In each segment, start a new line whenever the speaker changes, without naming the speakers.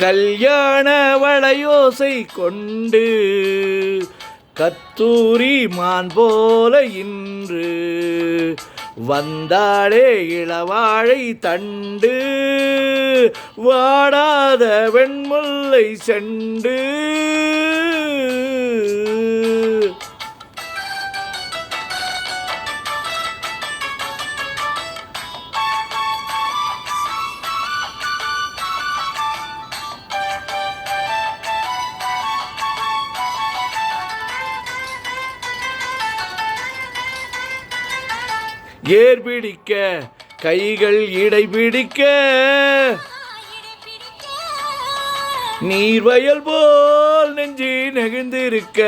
கல்யாண வளையோசை கொண்டு கத்தூரி மான் போல இன்று வந்தாளே இளவாழை தண்டு வாடாத வெண்முல்லை செண்டு. ஏர் பிடிக்க கைகள் இடை பிடிக்க நீர்வயல் போல் நெஞ்சு நெகிழ்ந்திருக்க.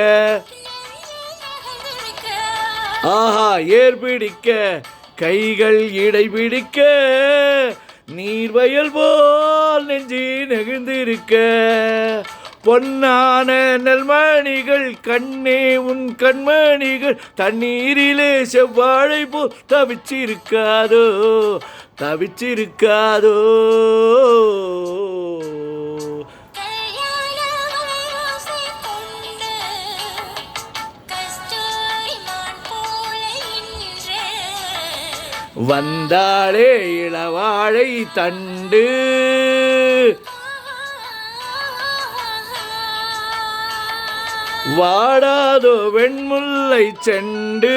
ஆஹா, ஏர் பிடிக்க கைகள் இடை பிடிக்க நீர்வயல் போல் நெஞ்சு நெகிழ்ந்திருக்க. பொன்னான நெல்மணிகள் கண்ணே உன் கண்மணிகள் தண்ணீரிலே செவ்வாழை போல் தவிச்சிருக்காதோ தவிச்சிருக்காதோ. வந்தாளே இளவாழை தண்டு வாடாதோ வெண்முல்லை செண்டு.